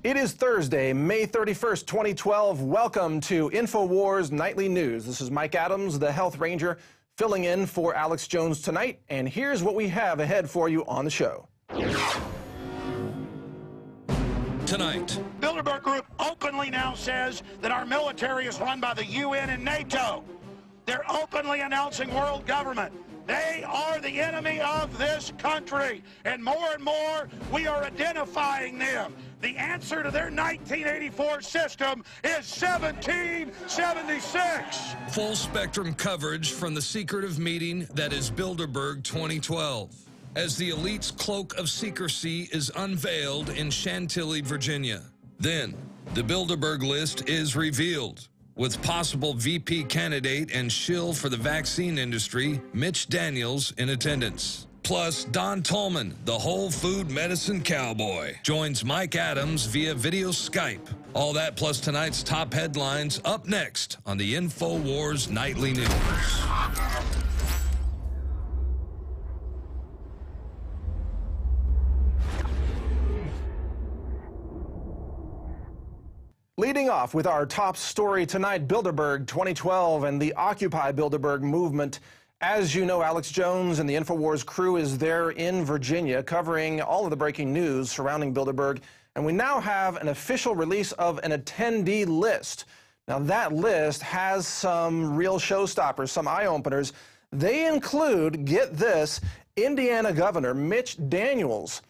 It is Thursday, May 31st, 2012. Welcome to Infowars Nightly News. This is Mike Adams, the Health Ranger, filling in for Alex Jones tonight. And here's what we have ahead for you on the show. Tonight, Bilderberg Group openly now says that our military is run by the UN and NATO. They're openly announcing world government. They are the enemy of this country, and more, we are identifying them. The answer to their 1984 system is 1776. full spectrum coverage from the secretive meeting that is Bilderberg 2012, as the elite's cloak of secrecy is unveiled in Chantilly, Virginia. Then, the Bilderberg list is revealed, with possible VP candidate and shill for the vaccine industry, Mitch Daniels, in attendance. Plus, Don Tolman, the whole food medicine cowboy, joins Mike Adams via video Skype. All that plus tonight's top headlines up next on the Infowars Nightly News. Leading off with our top story tonight, Bilderberg 2012 and the Occupy Bilderberg movement. As you know, Alex Jones and the Infowars crew is there in Virginia covering all of the breaking news surrounding Bilderberg. And we now have an official release of an attendee list. Now, that list has some real showstoppers, some eye-openers. They include, get this, Indiana Governor Mitch Daniels,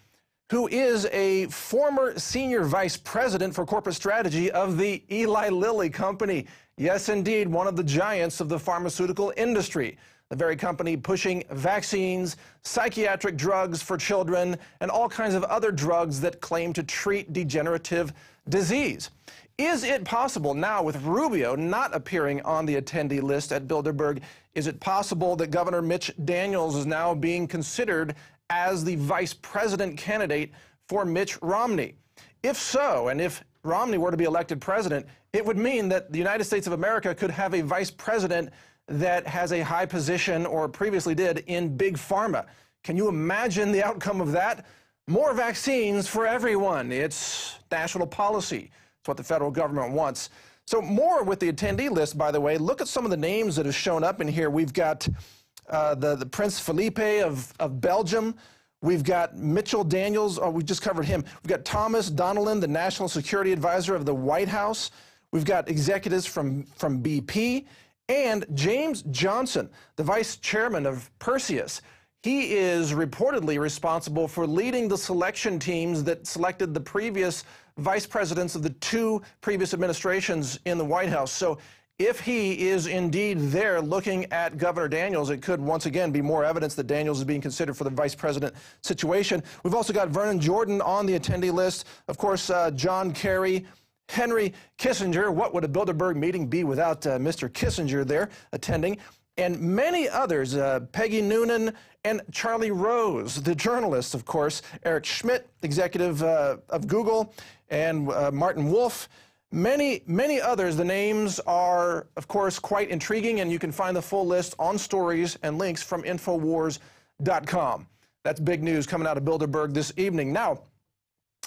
who is a former senior vice president for corporate strategy of the Eli Lilly company. Yes, indeed, one of the giants of the pharmaceutical industry. The very company pushing vaccines, psychiatric drugs for children, and all kinds of other drugs that claim to treat degenerative disease. Is it possible now, with Rubio not appearing on the attendee list at Bilderberg, is it possible that Governor Mitch Daniels is now being considered as the vice president candidate for Mitt Romney? If so, and if Romney were to be elected president, it would mean that the United States of America could have a vice president that has a high position, or previously did, in big pharma. Can you imagine the outcome of that? More vaccines for everyone. It's national policy. It's what the federal government wants. So more with the attendee list, by the way. Look at some of the names that have shown up in here. We've got the Prince Felipe of Belgium. We've got Mitchell Daniels. Oh, we just covered him. We've got Thomas Donnellan, the National Security Advisor of the White House. We've got executives from BP. And James Johnson, the vice chairman of Perseus. He is reportedly responsible for leading the selection teams that selected the previous vice presidents of the two previous administrations in the White House. So if he is indeed there looking at Governor Daniels, it could once again be more evidence that Daniels is being considered for the vice president situation. We've also got Vernon Jordan on the attendee list. Of course, John Kerry, Henry Kissinger. What would a Bilderberg meeting be without Mr. Kissinger there attending? And many others, Peggy Noonan and Charlie Rose, the journalists, of course, Eric Schmidt, executive of Google, and Martin Wolf. Many others. The names are, of course, quite intriguing, and you can find the full list on stories and links from Infowars.com. That's big news coming out of Bilderberg this evening. Now,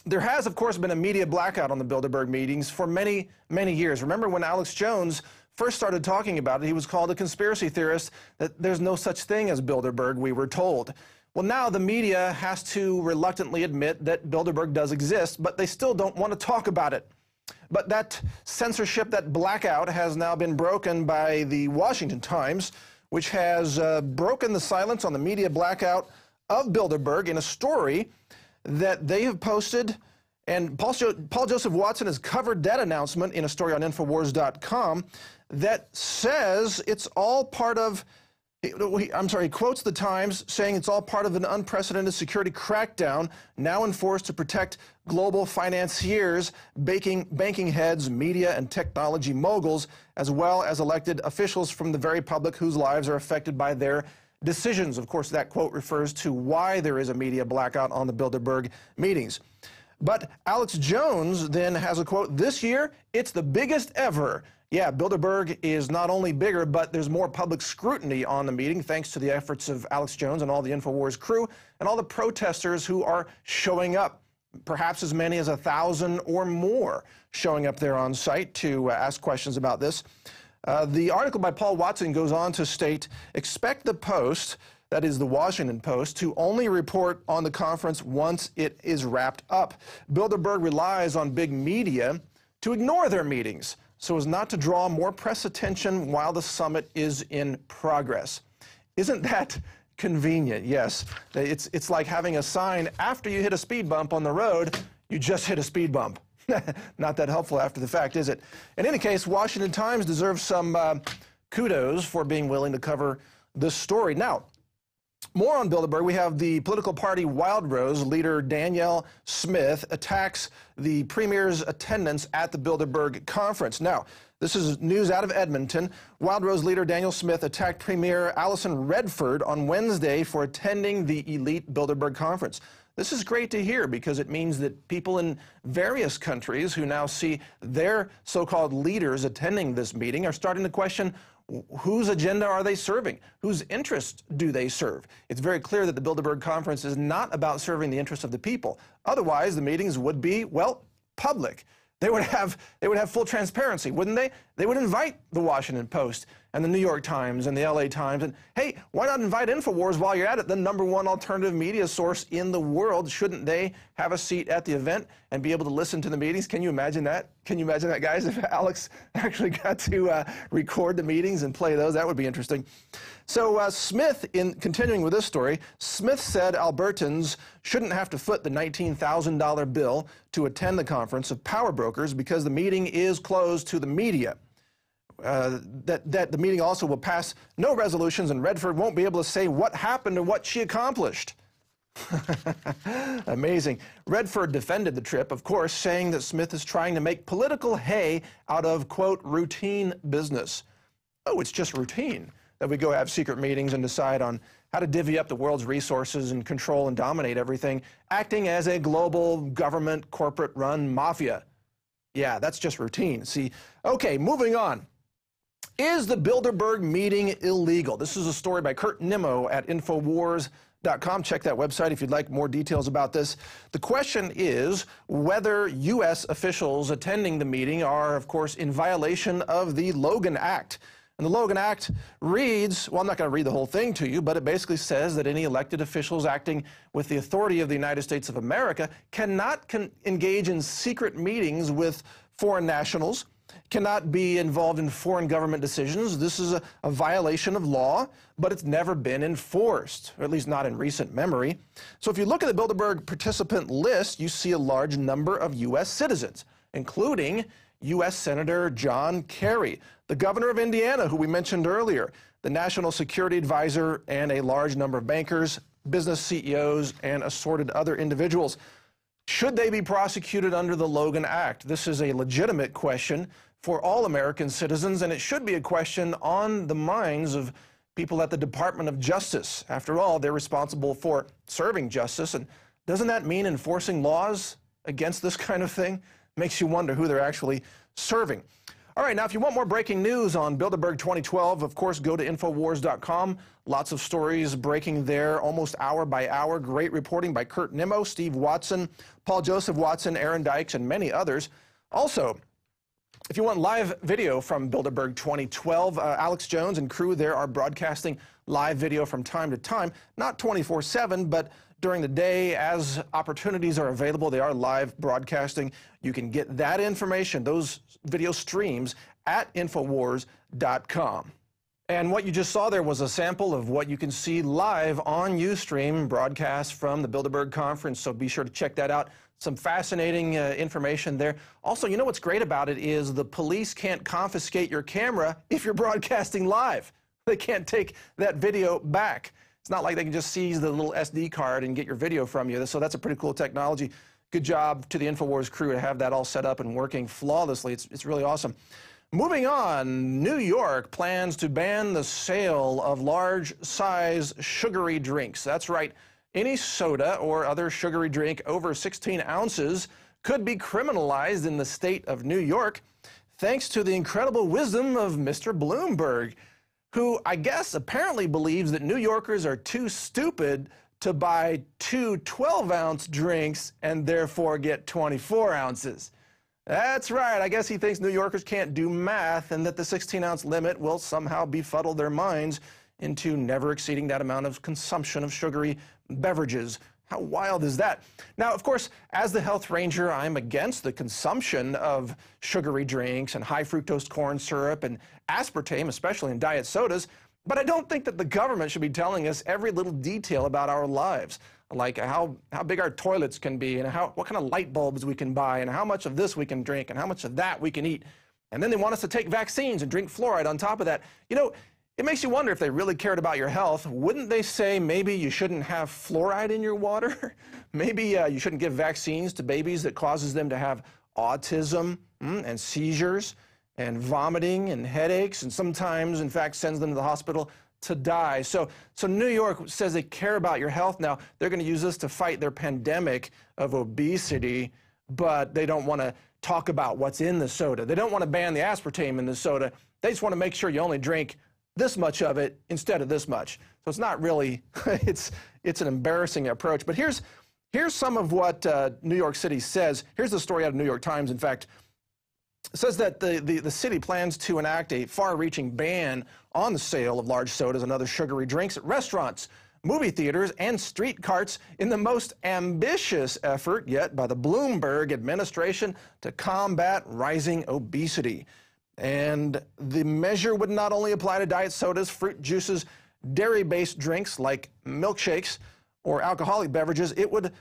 there has, of course, been a media blackout on the Bilderberg meetings for many years. Remember when Alex Jones first started talking about it, he was called a conspiracy theorist, that there's no such thing as Bilderberg, we were told. Well, now the media has to reluctantly admit that Bilderberg does exist, but they still don't want to talk about it. But that censorship, that blackout, has now been broken by the Washington Times, which has broken the silence on the media blackout of Bilderberg in a story that they have posted. And Paul Joseph Watson has covered that announcement in a story on Infowars.com that says it's all part of, he quotes the Times saying it's all part of an unprecedented security crackdown now enforced to protect global financiers, banking heads, media and technology moguls, as well as elected officials from the very public whose lives are affected by their decisions. Of course, that quote refers to why there is a media blackout on the Bilderberg meetings. But Alex Jones then has a quote, "This year, it's the biggest ever." Yeah, Bilderberg is not only bigger, but there's more public scrutiny on the meeting thanks to the efforts of Alex Jones and all the Infowars crew and all the protesters who are showing up. perhaps as many as 1,000 or more showing up there on site to ask questions about this. The article by Paul Watson goes on to state, expect the Post, that is the Washington Post, to only report on the conference once it is wrapped up. Bilderberg relies on big media to ignore their meetings so as not to draw more press attention while the summit is in progress. Isn't that convenient? Yes. It's like having a sign after you hit a speed bump on the road, you just hit a speed bump. Not that helpful after the fact, is it? In any case, Washington Times deserves some kudos for being willing to cover this story. Now, more on Bilderberg. We have the political party Wild Rose leader Danielle Smith attacks the premier's attendance at the Bilderberg conference. Now, this is news out of Edmonton. Wild Rose leader Danielle Smith attacked Premier Alison Redford on Wednesday for attending the elite Bilderberg conference. This is great to hear because it means that people in various countries who now see their so-called leaders attending this meeting are starting to question whose agenda are they serving? Whose interests do they serve? It's very clear that the Bilderberg conference is not about serving the interests of the people. Otherwise, the meetings would be, well, public. They would have full transparency, wouldn't they? They would invite the Washington Post and the New York Times and the LA Times. And hey, why not invite Infowars while you're at it, the #1 alternative media source in the world? Shouldn't they have a seat at the event and be able to listen to the meetings? Can you imagine that? Can you imagine that, guys? If Alex actually got to record the meetings and play those, that would be interesting. So Smith, in continuing with this story, Smith said Albertans shouldn't have to foot the $19,000 bill to attend the conference of power brokers because the meeting is closed to the media. That the meeting also will pass no resolutions, and Redford won't be able to say what happened or what she accomplished. Amazing. Redford defended the trip, of course, saying that Smith is trying to make political hay out of, quote, routine business. Oh, it's just routine that we go have secret meetings and decide on how to divvy up the world's resources and control and dominate everything, acting as a global government corporate-run mafia. Yeah, that's just routine. See, okay, moving on. Is the Bilderberg meeting illegal? This is a story by Kurt Nimmo at Infowars.com. Check that website if you'd like more details about this. The question is whether U.S. officials attending the meeting are, of course, in violation of the Logan Act. And the Logan Act reads, well, I'm not going to read the whole thing to you, but it basically says that any elected officials acting with the authority of the United States of America cannot engage in secret meetings with foreign nationals, cannot be involved in foreign government decisions. This is a violation of law, but it's never been enforced, or at least not in recent memory. So if you look at the Bilderberg participant list, you see a large number of U.S. citizens, including U.S. Senator John Kerry, the governor of Indiana, who we mentioned earlier, the national security advisor, and a large number of bankers, business CEOs, and assorted other individuals. Should they be prosecuted under the Logan Act? This is a legitimate question for all American citizens, and it should be a question on the minds of people at the Department of Justice. After all, they're responsible for serving justice, and doesn't that mean enforcing laws against this kind of thing? Makes you wonder who they're actually serving. All right, now if you want more breaking news on Bilderberg 2012, of course, go to Infowars.com. Lots of stories breaking there, almost hour by hour. Great reporting by Kurt Nimmo, Steve Watson, Paul Joseph Watson, Aaron Dykes, and many others. Also, if you want live video from Bilderberg 2012, Alex Jones and crew there are broadcasting live video from time to time, not 24/7, but during the day as opportunities are available. They are live broadcasting. You can get that information, those video streams, at Infowars.com. And what you just saw there was a sample of what you can see live on Ustream broadcast from the Bilderberg conference, so be sure to check that out. Some fascinating information there. Also, you know what's great about it is the police can't confiscate your camera if you're broadcasting live. They can't take that video back. It's not like they can just seize the little SD card and get your video from you. So that's a pretty cool technology. Good job to the Infowars crew to have that all set up and working flawlessly. It's really awesome. Moving on, New York plans to ban the sale of large-size sugary drinks. That's right. Any soda or other sugary drink over 16 ounces could be criminalized in the state of New York, thanks to the incredible wisdom of Mr. Bloomberg, who I guess apparently believes that New Yorkers are too stupid to buy two 12-ounce drinks and therefore get 24 ounces. That's right. I guess he thinks New Yorkers can't do math and that the 16-ounce limit will somehow befuddle their minds into never exceeding that amount of consumption of sugary beverages. How wild is that? Now, of course, as the health ranger, I'm against the consumption of sugary drinks and high fructose corn syrup and aspartame, especially in diet sodas. But I don't think that the government should be telling us every little detail about our lives, like how big our toilets can be and what kind of light bulbs we can buy and how much of this we can drink and how much of that we can eat. And then they want us to take vaccines and drink fluoride on top of that. You know, it makes you wonder if they really cared about your health. Wouldn't they say maybe you shouldn't have fluoride in your water? Maybe you shouldn't give vaccines to babies that causes them to have autism and seizures and vomiting and headaches, and sometimes, in fact, sends them to the hospital to die. So New York says they care about your health now. They're going to use this to fight their pandemic of obesity, but they don't want to talk about what's in the soda. They don't want to ban the aspartame in the soda. They just want to make sure you only drink this much of it instead of this much. So it's not really, it's an embarrassing approach. But here's some of what New York City says. Here's the story out of New York Times, in fact. It says that the city plans to enact a far-reaching ban on the sale of large sodas and other sugary drinks at restaurants, movie theaters, and street carts in the most ambitious effort yet by the Bilderberg administration to combat rising obesity. And the measure would not only apply to diet sodas, fruit juices, dairy-based drinks like milkshakes or alcoholic beverages. It would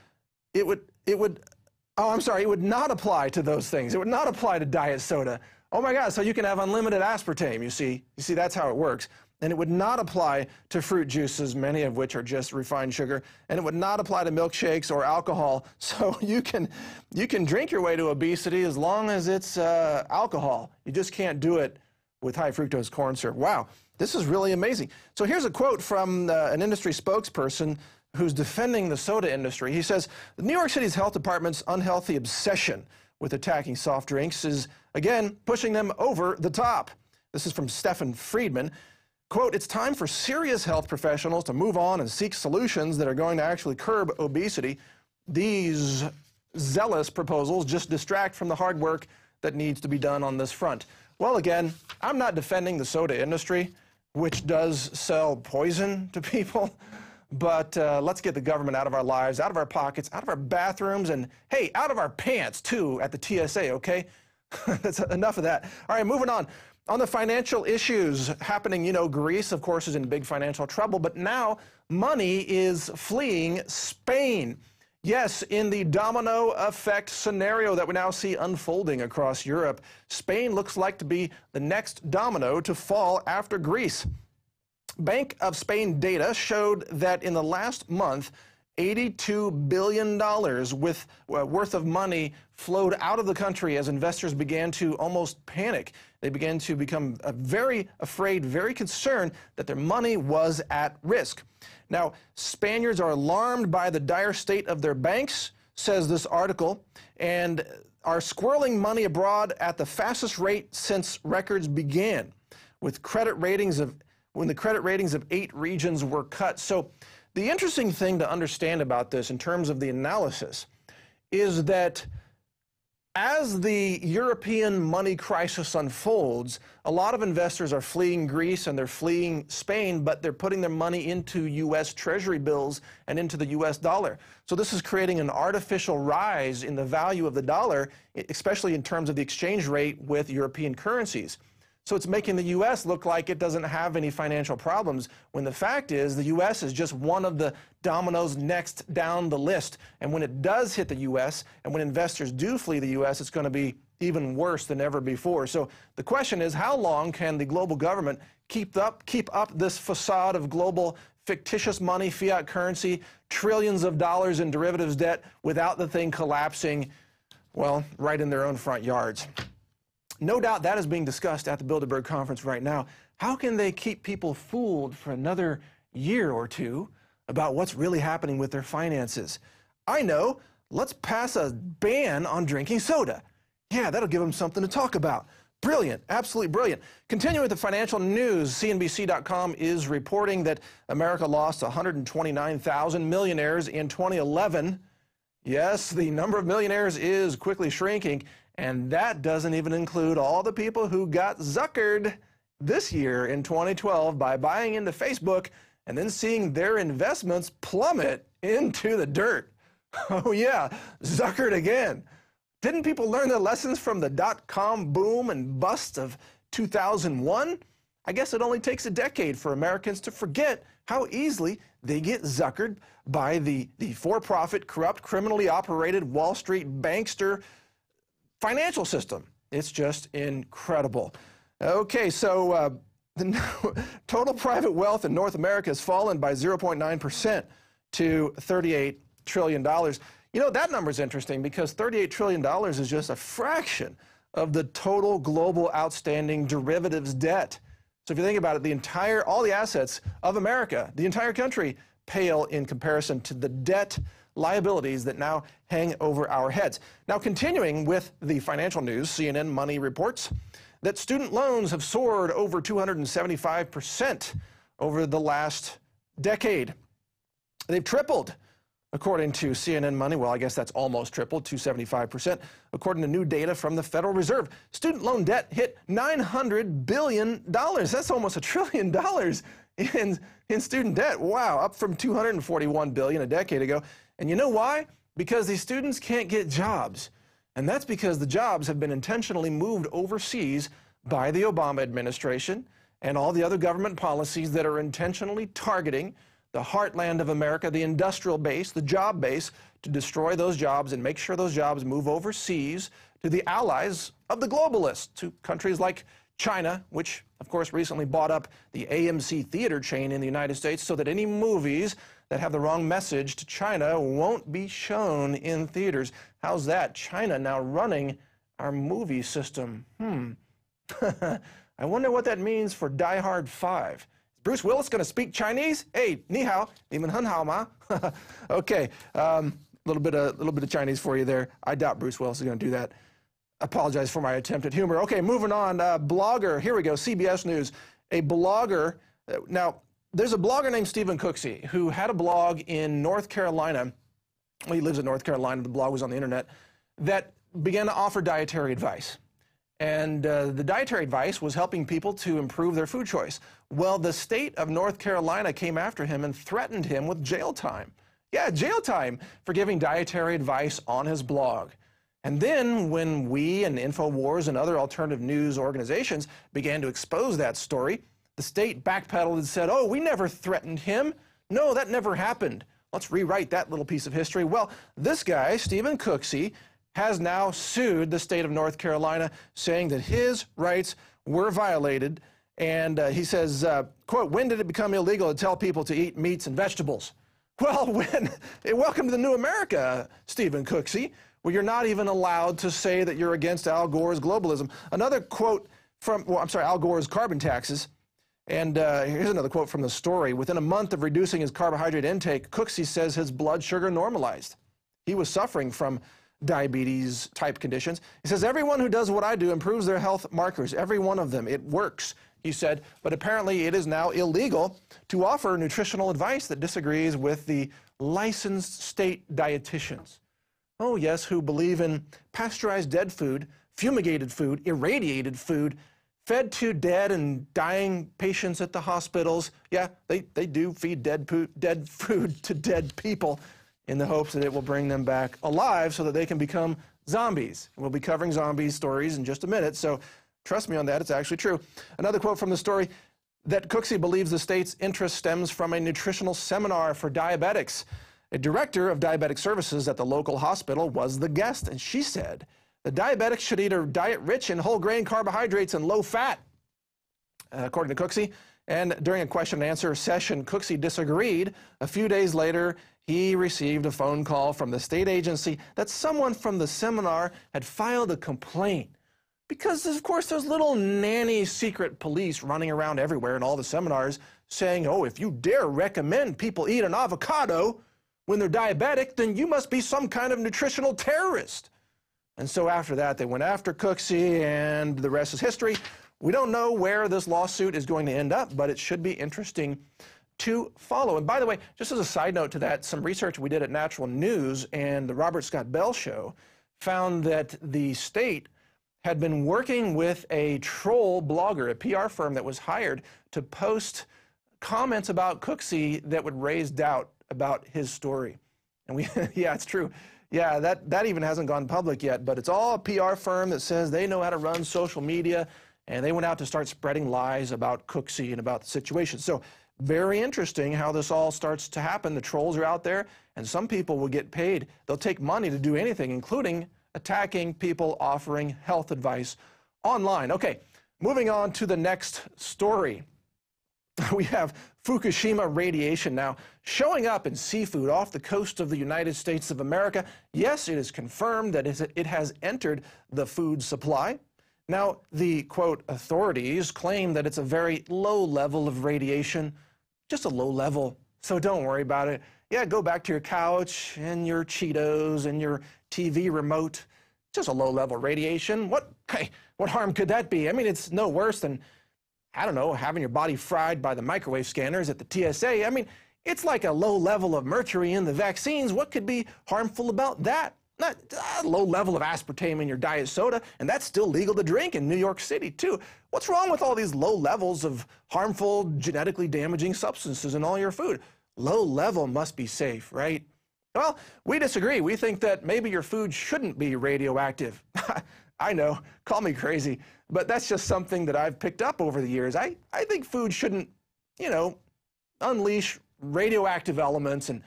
not apply to those things. It would not apply to diet soda. Oh my God, so you can have unlimited aspartame, you see. You see, that's how it works. And it would not apply to fruit juices, many of which are just refined sugar. And it would not apply to milkshakes or alcohol. So you can drink your way to obesity as long as it's alcohol. You just can't do it with high fructose corn syrup. Wow, this is really amazing. So here's a quote from an industry spokesperson who's defending the soda industry. He says, New York City's health department's unhealthy obsession with attacking soft drinks is, again, pushing them over the top. This is from Stephen Friedman. Quote, it's time for serious health professionals to move on and seek solutions that are going to actually curb obesity. These zealous proposals just distract from the hard work that needs to be done on this front. Well, again, I'm not defending the soda industry, which does sell poison to people. But let's get the government out of our lives, out of our pockets, out of our bathrooms, and, hey, out of our pants, too, at the TSA, okay? That's enough of that. All right, moving on. On the financial issues happening, you know, Greece, of course, is in big financial trouble, but now money is fleeing Spain. Yes, in the domino effect scenario that we now see unfolding across Europe, Spain looks like to be the next domino to fall after Greece. Bank of Spain data showed that in the last month, $82 billion worth of money flowed out of the country as investors began to almost panic. They began to become very afraid, very concerned that their money was at risk. Now, Spaniards are alarmed by the dire state of their banks, says this article, and are squirreling money abroad at the fastest rate since records began, with when the credit ratings of 8 regions were cut. So the interesting thing to understand about this in terms of the analysis is that as the European money crisis unfolds, a lot of investors are fleeing Greece and they're fleeing Spain, but they're putting their money into U.S. Treasury bills and into the U.S. dollar. So this is creating an artificial rise in the value of the dollar, especially in terms of the exchange rate with European currencies. So it's making the U.S. look like it doesn't have any financial problems, when the fact is the U.S. is just one of the dominoes next down the list. And when it does hit the U.S., and when investors do flee the U.S., it's going to be even worse than ever before. So the question is, how long can the global government keep up this facade of global fictitious money, fiat currency, trillions of dollars in derivatives debt without the thing collapsing, well, right in their own front yards? No doubt that is being discussed at the Bilderberg conference right now. How can they keep people fooled for another year or two about what's really happening with their finances? I know. Let's pass a ban on drinking soda. Yeah, that'll give them something to talk about. Brilliant, absolutely brilliant. Continuing with the financial news, CNBC.com is reporting that America lost 129,000 millionaires in 2011. Yes, the number of millionaires is quickly shrinking, and that doesn't even include all the people who got zuckered this year in 2012 by buying into Facebook and then seeing their investments plummet into the dirt. Oh yeah, zuckered again. Didn't people learn their lessons from the dot-com boom and bust of 2001? I guess it only takes a decade for Americans to forget how easily they get zuckered by the for-profit, corrupt, criminally operated Wall Street bankster financial system. It's just incredible. Okay, so the total private wealth in North America has fallen by 0.9% to $38 trillion. You know, that number is interesting because $38 trillion is just a fraction of the total global outstanding derivatives debt. So if you think about it, all the assets of America, the entire country, pale in comparison to the debt liabilities that now hang over our heads. Now, continuing with the financial news, CNN Money reports that student loans have soared over 275% over the last decade. They've tripled, according to CNN Money. Well, I guess that's almost tripled, 275%. According to new data from the Federal Reserve, student loan debt hit $900 billion. That's almost $1 trillion in student debt. Wow, up from $241 billion a decade ago. And you know why? Because these students can't get jobs. And that's because the jobs have been intentionally moved overseas by the Obama administration and all the other government policies that are intentionally targeting the heartland of America, the industrial base, the job base, to destroy those jobs and make sure those jobs move overseas to the allies of the globalists, to countries like China, which, of course, recently bought up the AMC theater chain in the United States so that any movies that have the wrong message to China won't be shown in theaters. How's that? China now running our movie system. I wonder what that means for Die Hard 5. Is Bruce Willis going to speak Chinese? Hey, ni hao, ni men hen hao ma. Okay, little bit of Chinese for you there. I doubt Bruce Willis is going to do that. Apologize for my attempt at humor. Okay, moving on. Blogger, here we go, CBS News. A blogger, now, there's a blogger named Stephen Cooksey who had a blog in North Carolina. Well, he lives in North Carolina. The blog was on the internet, that began to offer dietary advice. And the dietary advice was helping people to improve their food choice. Well, the state of North Carolina came after him and threatened him with jail time. Yeah, jail time for giving dietary advice on his blog. And then when we and Infowars and other alternative news organizations began to expose that story, the state backpedaled and said, oh, we never threatened him. No, that never happened. Let's rewrite that little piece of history. Well, this guy, Stephen Cooksey, has now sued the state of North Carolina, saying that his rights were violated. And he says, quote, when did it become illegal to tell people to eat meats and vegetables? Well, when? Welcome to the new America, Stephen Cooksey, where you're not even allowed to say that you're against Al Gore's globalism. Another quote from, well, I'm sorry, Al Gore's carbon taxes. And here's another quote from the story. Within a month of reducing his carbohydrate intake, Cooksey says his blood sugar normalized. He was suffering from diabetes-type conditions. He says, everyone who does what I do improves their health markers, every one of them. It works, he said, but apparently it is now illegal to offer nutritional advice that disagrees with the licensed state dietitians. Oh, yes, who believe in pasteurized dead food, fumigated food, irradiated food, fed to dead and dying patients at the hospitals. Yeah, they do feed dead food to dead people in the hopes that it will bring them back alive so that they can become zombies. We'll be covering zombie stories in just a minute, so trust me on that, it's actually true. Another quote from the story, that Cooksey believes the state's interest stems from a nutritional seminar for diabetics. A director of diabetic services at the local hospital was the guest, and she said, the diabetics should eat a diet rich in whole grain carbohydrates and low fat, according to Cooksey. And during a question and answer session, Cooksey disagreed. A few days later, he received a phone call from the state agency that someone from the seminar had filed a complaint. Because, of course, there's little nanny secret police running around everywhere in all the seminars saying, oh, if you dare recommend people eat an avocado when they're diabetic, then you must be some kind of nutritional terrorist. And so after that, they went after Cooksey, and the rest is history. We don't know where this lawsuit is going to end up, but it should be interesting to follow. And by the way, just as a side note to that, some research we did at Natural News and the Robert Scott Bell Show found that the state had been working with a troll blogger, a PR firm that was hired to post comments about Cooksey that would raise doubt about his story. And yeah, it's true. Yeah, that even hasn't gone public yet, but it's all a PR firm that says they know how to run social media, and they went out to start spreading lies about Cooksey and about the situation. So very interesting how this all starts to happen. The trolls are out there, and some people will get paid. They'll take money to do anything, including attacking people offering health advice online. Okay, moving on to the next story. We have Fukushima radiation now showing up in seafood off the coast of the United States of America. Yes, it is confirmed that it has entered the food supply. Now, the, quote, authorities claim that it's a very low level of radiation, just a low level, so don't worry about it. Yeah, go back to your couch and your Cheetos and your TV remote. Just a low-level radiation. What harm could that be? I mean, it's no worse than, I don't know, having your body fried by the microwave scanners at the TSA. I mean, it's like a low level of mercury in the vaccines. What could be harmful about that? Not a low level of aspartame in your diet soda, and that's still legal to drink in New York City, too. What's wrong with all these low levels of harmful, genetically damaging substances in all your food? Low level must be safe, right? Well, we disagree. We think that maybe your food shouldn't be radioactive. I know, call me crazy, but that's just something that I've picked up over the years. I think food shouldn't, you know, unleash radioactive elements and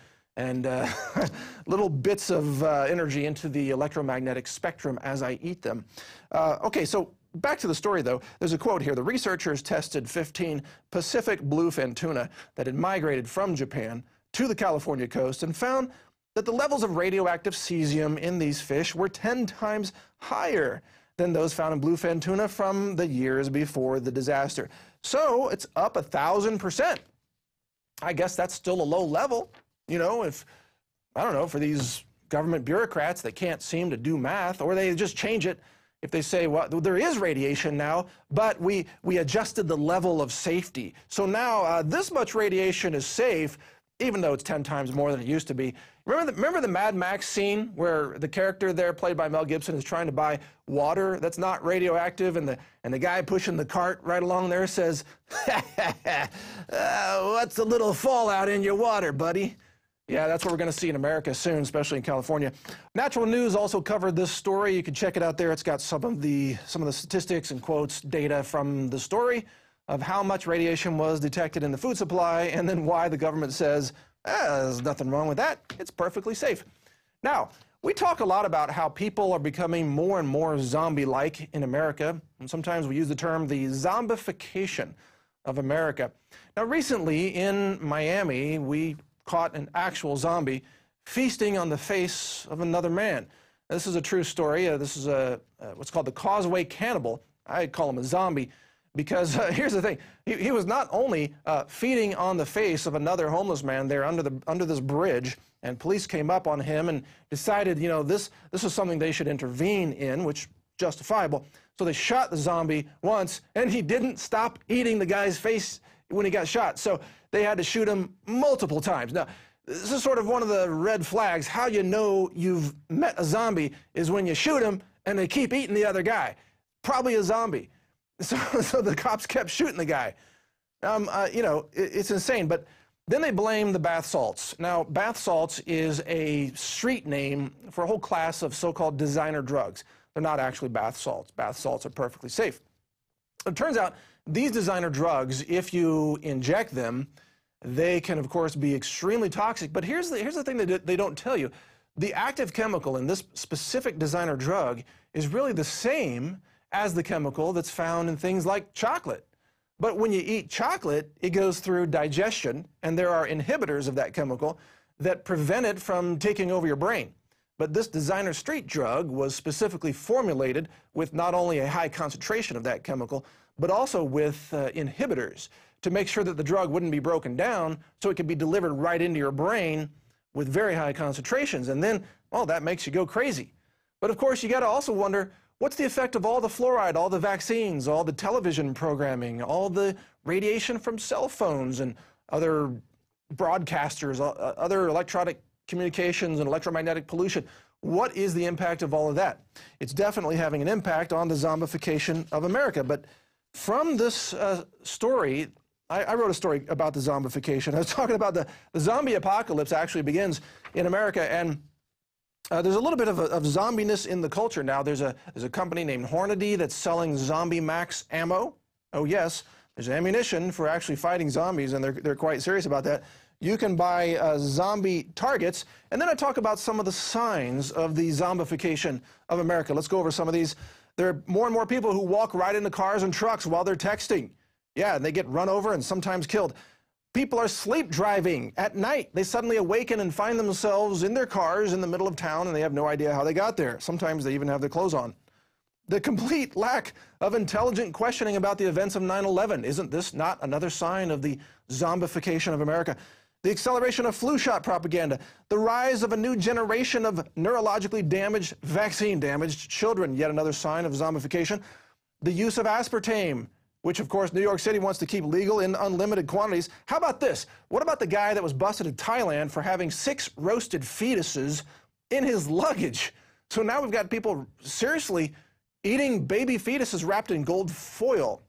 little bits of energy into the electromagnetic spectrum as I eat them. Okay, so back to the story, though. There's a quote here. The researchers tested 15 Pacific bluefin tuna that had migrated from Japan to the California coast and found that the levels of radioactive cesium in these fish were 10 times higher than those found in bluefin tuna from the years before the disaster. So it's up 1,000%. I guess that's still a low level. You know, if, I don't know, for these government bureaucrats that can't seem to do math, or they just change it. If they say, well, there is radiation now, but we adjusted the level of safety. So now this much radiation is safe, even though it's 10 times more than it used to be. Remember the Mad Max scene where the character there, played by Mel Gibson, is trying to buy water that's not radioactive, and the guy pushing the cart right along there says, what's a little fallout in your water, buddy? Yeah, that's what we're going to see in America soon, especially in California. Natural News also covered this story. You can check it out there. It's got some of the statistics and quotes, data from the story of how much radiation was detected in the food supply, and then why the government says, there's nothing wrong with that. It's perfectly safe. Now, we talk a lot about how people are becoming more and more zombie-like in America, and sometimes we use the term the zombification of America. Now, recently in Miami, we caught an actual zombie feasting on the face of another man. This is a true story. This is what's called the Causeway Cannibal. I call him a zombie because here's the thing. He was not only feeding on the face of another homeless man there under this bridge, and police came up on him and decided, you know, this is something they should intervene in, which is justifiable. So they shot the zombie once, and he didn't stop eating the guy's face when he got shot. So they had to shoot him multiple times. Now, this is sort of one of the red flags. How you know you've met a zombie is when you shoot him and they keep eating the other guy. Probably a zombie. So the cops kept shooting the guy. You know, it's insane. But then they blame the bath salts. Now, bath salts is a street name for a whole class of so-called designer drugs. They're not actually bath salts. Bath salts are perfectly safe. It turns out these designer drugs, if you inject them, they can, of course, be extremely toxic. But here's the thing that they don't tell you. The active chemical in this specific designer drug is really the same as the chemical that's found in things like chocolate. But when you eat chocolate, it goes through digestion, and there are inhibitors of that chemical that prevent it from taking over your brain. But this designer street drug was specifically formulated with not only a high concentration of that chemical, but also with inhibitors to make sure that the drug wouldn't be broken down so it could be delivered right into your brain with very high concentrations. And then, well, that makes you go crazy. But of course, you got to also wonder, what's the effect of all the fluoride, all the vaccines, all the television programming, all the radiation from cell phones and other broadcasters, other electronic communications and electromagnetic pollution? What is the impact of all of that? It's definitely having an impact on the zombification of America. But from this story, I wrote a story about the zombification. I was talking about the zombie apocalypse actually begins in America, and there's a little bit of zombiness in the culture now. There's a company named Hornady that's selling Zombie Max ammo. Oh yes, there's ammunition for actually fighting zombies, and they're quite serious about that. You can buy zombie targets, and then I talk about some of the signs of the zombification of America. Let's go over some of these. There are more and more people who walk right into cars and trucks while they're texting. Yeah, and they get run over and sometimes killed. People are sleep driving at night. They suddenly awaken and find themselves in their cars in the middle of town, and they have no idea how they got there. Sometimes they even have their clothes on. The complete lack of intelligent questioning about the events of 9/11. Isn't this not another sign of the zombification of America? The acceleration of flu shot propaganda, the rise of a new generation of neurologically damaged, vaccine-damaged children, yet another sign of zombification. The use of aspartame, which of course New York City wants to keep legal in unlimited quantities. How about this? What about the guy that was busted in Thailand for having 6 roasted fetuses in his luggage? So now we've got people seriously eating baby fetuses wrapped in gold foil.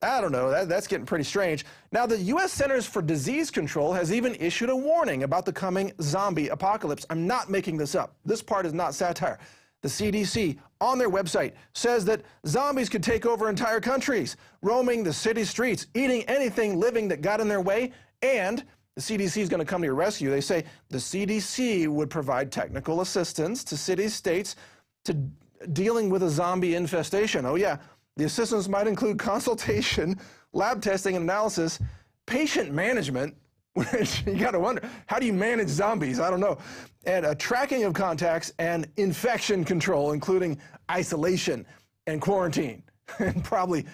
I don't know, that's getting pretty strange. Now, the U.S. Centers for Disease Control has even issued a warning about the coming zombie apocalypse. I'm not making this up. This part is not satire. The CDC, on their website, says that zombies could take over entire countries, roaming the city streets, eating anything living that got in their way, and the CDC is going to come to your rescue. They say the CDC would provide technical assistance to cities, states, to dealing with a zombie infestation. Oh yeah. The assistance might include consultation, lab testing and analysis, patient management, which you got to wonder, how do you manage zombies? I don't know. And a tracking of contacts and infection control, including isolation and quarantine. And probably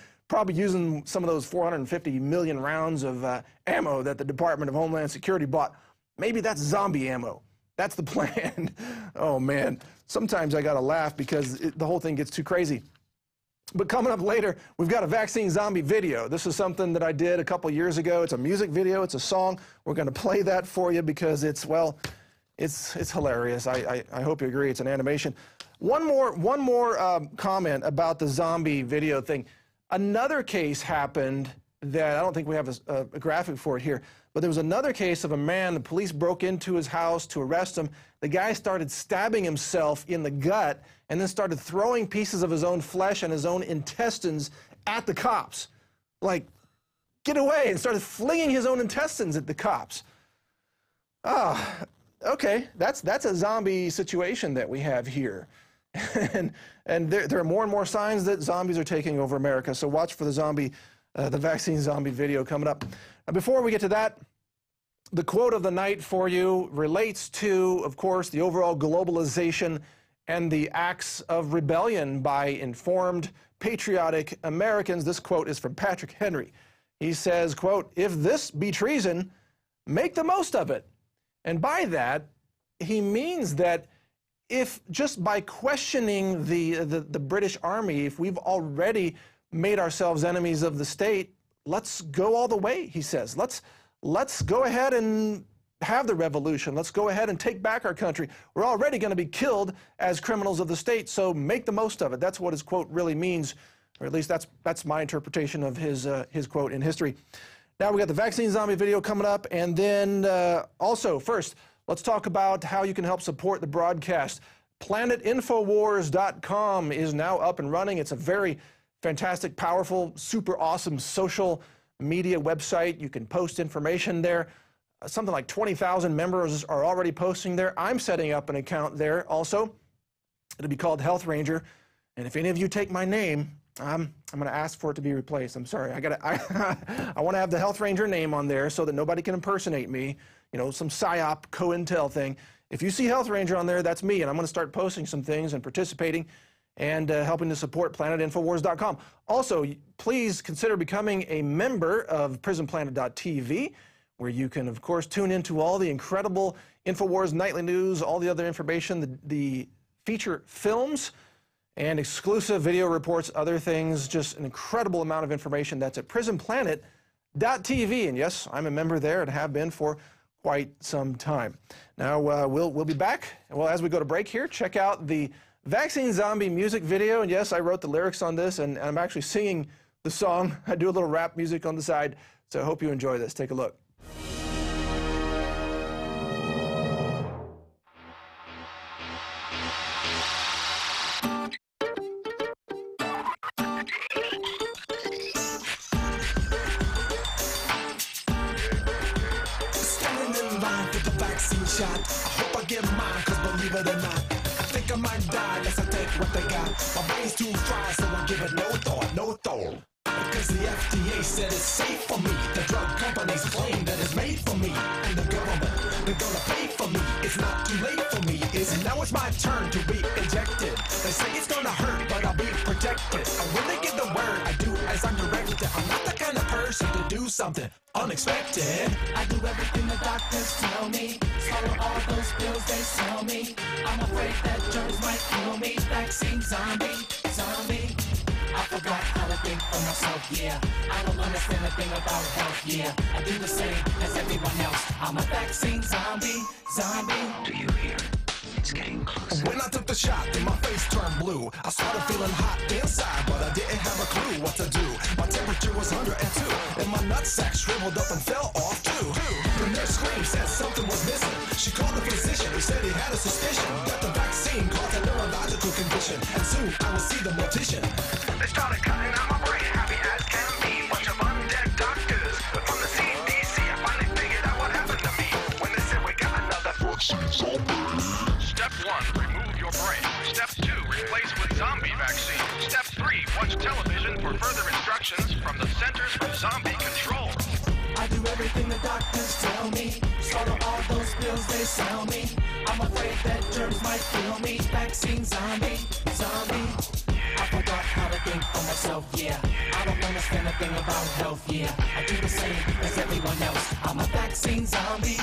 using some of those 450 million rounds of ammo that the Department of Homeland Security bought. Maybe that's zombie ammo. That's the plan. Oh man, sometimes I got to laugh because the whole thing gets too crazy. But coming up later, we've got a vaccine zombie video. This is something that I did a couple years ago. It's a music video. It's a song. We're going to play that for you because it's, well, it's hilarious. I hope you agree. It's an animation. One more comment about the zombie video thing. Another case happened that I don't think we have a graphic for it here, but there was another case of a man, the police broke into his house to arrest him. The guy started stabbing himself in the gut and then started throwing pieces of his own flesh and his own intestines at the cops. Like, get away, and started flinging his own intestines at the cops. Ah, okay, that's a zombie situation that we have here. and there are more and more signs that zombies are taking over America, so watch for the vaccine zombie video coming up. Now, before we get to that, the quote of the night for you relates to, of course, the overall globalization and the acts of rebellion by informed, patriotic Americans. This quote is from Patrick Henry. He says, quote, "If this be treason, make the most of it." And by that, he means that if just by questioning the British Army, if we've already made ourselves enemies of the state, let's go all the way, he says. Let's go ahead and have the revolution. Let's go ahead and take back our country. We're already going to be killed as criminals of the state, so make the most of it. That's what his quote really means, or at least that's my interpretation of his quote in history. Now we got the vaccine zombie video coming up, and then also, first, let's talk about how you can help support the broadcast. PlanetInfowars.com is now up and running. It's a very fantastic, powerful, super awesome social media website. You can post information there. Something like 20,000 members are already posting there. I'm setting up an account there also. It'll be called Health Ranger. And if any of you take my name, I'm going to ask for it to be replaced. I'm sorry. I want to have the Health Ranger name on there so that nobody can impersonate me. You know, some PSYOP, COINTEL thing. If you see Health Ranger on there, that's me. And I'm going to start posting some things and participating and helping to support PlanetInfowars.com. Also, please consider becoming a member of PrisonPlanet.tv. where you can, of course, tune into all the incredible Infowars nightly news, all the other information, the feature films, and exclusive video reports, other things, just an incredible amount of information. That's at prisonplanet.tv. And yes, I'm a member there and have been for quite some time. Now, we'll be back. Well, as we go to break here, check out the Vaccine Zombie music video. And yes, I wrote the lyrics on this, and I'm actually singing the song. I do a little rap music on the side, so I hope you enjoy this. Take a look. Shot. I hope I get mine, cause believe it or not, I think I might die unless I take what they got. My brain's too fried, so I give it no thought, no thought. Because the FDA said it's safe for me. The drug companies claim that it's made for me. And the government, they're gonna pay for me. It's not too late for me, is it? Now it's my turn to be injected. They say it's gonna hurt, but I'll be protected. And when they get the word, I do as I'm directed. I'm not the kind of person to do something unexpected. I do everything the doctors tell me. Swallow all those pills they sell me. I'm afraid that germs might kill me. Vaccine zombie, zombie. I forgot how to think for myself, yeah. I don't understand a thing about health, yeah. I do the same as everyone else. I'm a vaccine zombie, zombie. Do you hear? It's getting closer. When I took the shot, then my face turned blue. I started feeling hot inside, but I didn't have a clue what to do. My temperature was 102, and my nutsack shriveled up and fell off too. The nurse screamed, said something was missing. She called the physician, who said he had a suspicion that the vaccine caused a neurological condition, and soon I would see the mortician. They started cutting out my brain, happy as can be. Bunch of undead doctors from the CDC. I finally figured out what happened to me when they said we got another vaccine zombie. Step 1, remove your brain. Step 2, replace with zombie vaccine. Step 3, watch television for further instructions from the Centers for Zombie Control. I do everything the doctors tell me. Swallow all those pills they sell me. I'm afraid that germs might kill me. Vaccine zombie, zombie. I forgot how to think for myself, yeah. I don't understand a thing about health, yeah. I do the same as everyone else. I'm a vaccine zombie.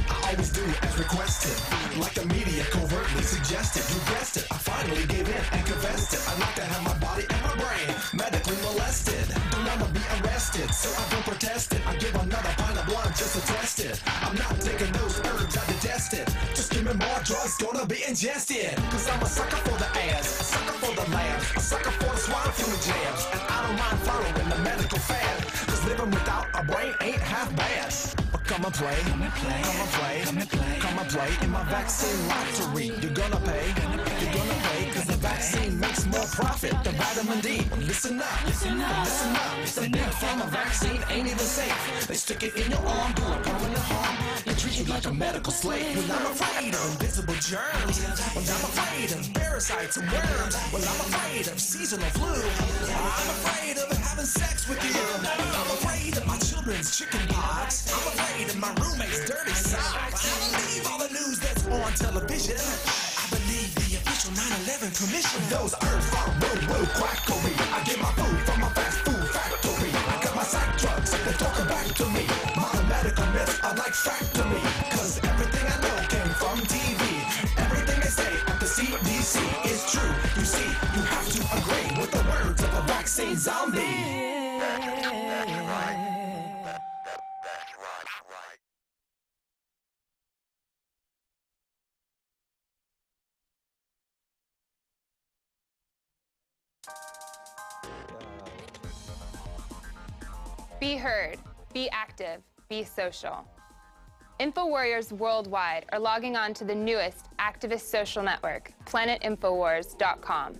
I always do as requested, like the media covertly suggested. You guessed it, I finally gave in and confessed it. I'd like to have my body and my brain medically molested. Don't wanna be arrested, so I don't protest it. I give another pint of blood just to test it. I'm not taking those herbs, I digest it. Just give me more drugs, gonna be ingested. Cause I'm a sucker for the ass, a sucker for the labs, a sucker for the swine flu jabs. And I don't mind following the medical fad, cause living without a brain ain't half bad. Come and play, come and play, come and play, come and play, come and play in my vaccine lottery. You're gonna pay, you're gonna pay, cause the vaccine makes more profit than vitamin D. Listen up, listen up, listen up. The big pharma vaccine ain't even safe. They stick it in your arm, do a permanent harm. They treat you like a medical slave. Well, I'm afraid of invisible germs. Well, I'm afraid of parasites and worms. Well, I'm afraid of seasonal flu. I'm afraid of having sex with you. I'm afraid of my children's chicken pox. I'm afraid of my roommate's dirty socks. I believe all the news that's on television. I believe the official 9/11 commission. Those herbs are woo-woo quackery. I get my food from my fast food factory. I got my psych drugs, they're talking back to me. Modern medical myths are like fact to me. Cause everything I know came from TV. Everything they say at the CDC is true. You see, you have to agree with the words of a vaccine zombie. Be heard, be active, be social. InfoWarriors worldwide are logging on to the newest activist social network, planetinfowars.com.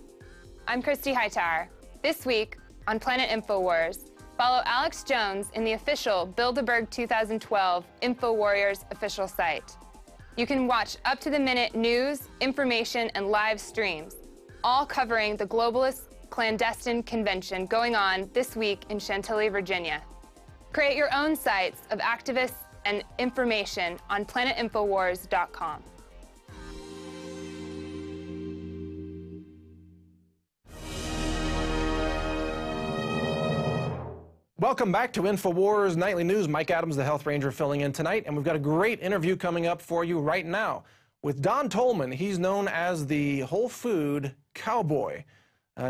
I'm Christy Hightower. This week on Planet Infowars, follow Alex Jones in the official Bilderberg 2012 InfoWarriors official site. You can watch up-to-the-minute news, information, and live streams, all covering the globalist clandestine convention going on this week in Chantilly, Virginia. Create your own sites of activists and information on planetinfowars.com. Welcome back to Infowars Nightly News. Mike Adams, the Health Ranger, filling in tonight, and we've got a great interview coming up for you right now with Don Tolman. He's known as the Whole Food Cowboy.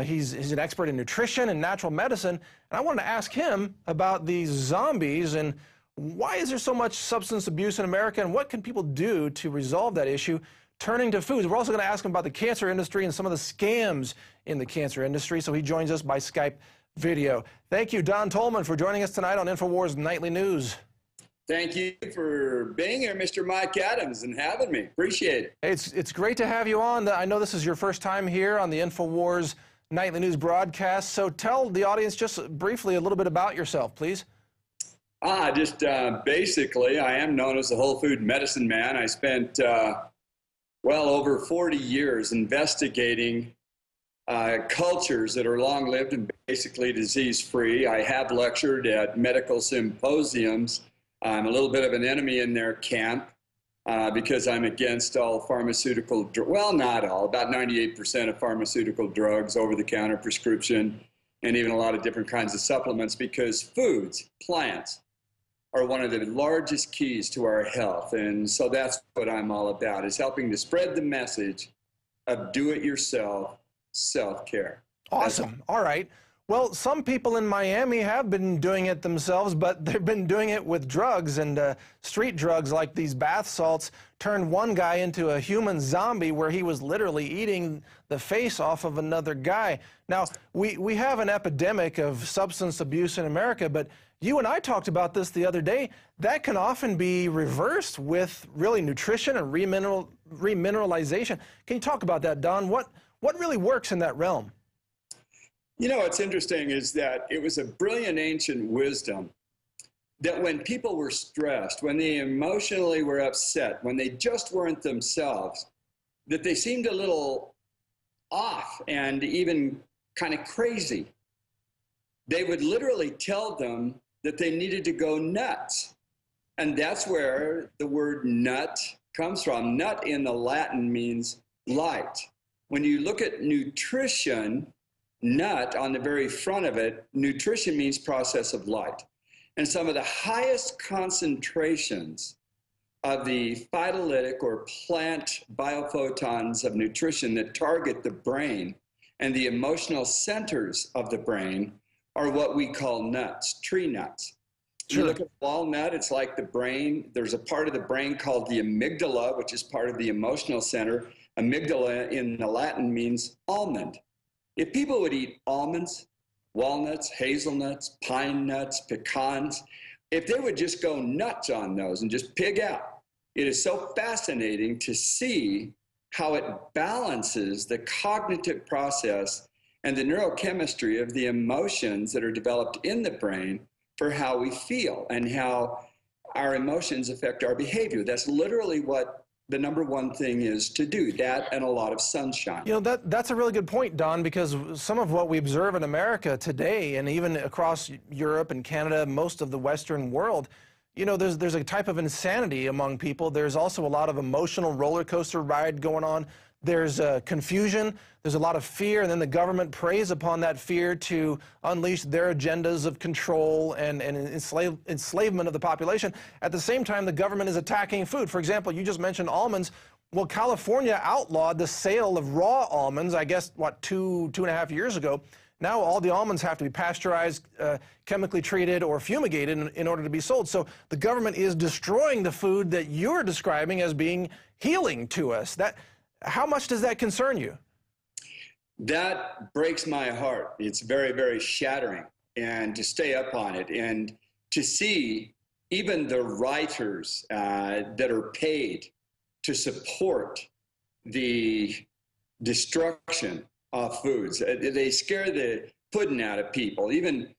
He's an expert in nutrition and natural medicine, and I wanted to ask him about these zombies and why is there so much substance abuse in America, and what can people do to resolve that issue, turning to foods. We're also going to ask him about the cancer industry and some of the scams in the cancer industry, so he joins us by Skype video. Thank you, Don Tolman, for joining us tonight on Infowars Nightly News. Thank you for being here, Mr. Mike Adams, and having me. Appreciate it. It's great to have you on. I know this is your first time here on the Infowars Nightly News broadcast, so tell the audience just briefly a little bit about yourself, please. Basically, I am known as the Whole Food Medicine Man. I spent well over 40 years investigating cultures that are long-lived and basically disease-free. I have lectured at medical symposiums. I'm a little bit of an enemy in their camp because I'm against all pharmaceutical, well, not all, about 98% of pharmaceutical drugs, over-the-counter prescription, and even a lot of different kinds of supplements, because foods, plants, are one of the largest keys to our health. And so that's what I'm all about, is helping to spread the message of do-it-yourself self-care. Awesome. All right. Well, some people in Miami have been doing it themselves, but they've been doing it with drugs, and street drugs like these bath salts turned one guy into a human zombie where he was literally eating the face off of another guy. Now, we have an epidemic of substance abuse in America, but you and I talked about this the other day. That can often be reversed with really nutrition and remineralization. Can you talk about that, Don? What really works in that realm? You know, what's interesting is that it was a brilliant ancient wisdom that when people were stressed, when they emotionally were upset, when they just weren't themselves, that they seemed a little off and even kind of crazy. They would literally tell them that they needed to go nuts. And that's where the word nut comes from. Nut in the Latin means light. When you look at nutrition, nut on the very front of it, nutrition means process of light. And some of the highest concentrations of the phytolytic or plant biophotons of nutrition that target the brain and the emotional centers of the brain are what we call nuts, tree nuts. Sure. You look at walnut, it's like the brain. There's a part of the brain called the amygdala, which is part of the emotional center. Amygdala in the Latin means almond. If people would eat almonds, walnuts, hazelnuts, pine nuts, pecans, if they would just go nuts on those and just pig out, it is so fascinating to see how it balances the cognitive process and the neurochemistry of the emotions that are developed in the brain for how we feel and how our emotions affect our behavior. That's literally what the number one thing is to do, that and a lot of sunshine. You know, that's a really good point, Don, because some of what we observe in America today, and even across Europe and Canada, most of the Western world, you know, there's a type of insanity among people. There's also a lot of emotional roller coaster ride going on. There's confusion, there's a lot of fear, and then the government preys upon that fear to unleash their agendas of control and enslavement of the population. At the same time, the government is attacking food. For example, you just mentioned almonds. Well, California outlawed the sale of raw almonds, I guess, what, two and a half years ago. Now all the almonds have to be pasteurized, chemically treated, or fumigated in order to be sold. So the government is destroying the food that you're describing as being healing to us. How much does that concern you? That breaks my heart. It's very, very shattering. And to stay up on it and to see even the writers that are paid to support the destruction of foods, they scare the pudding out of people. Even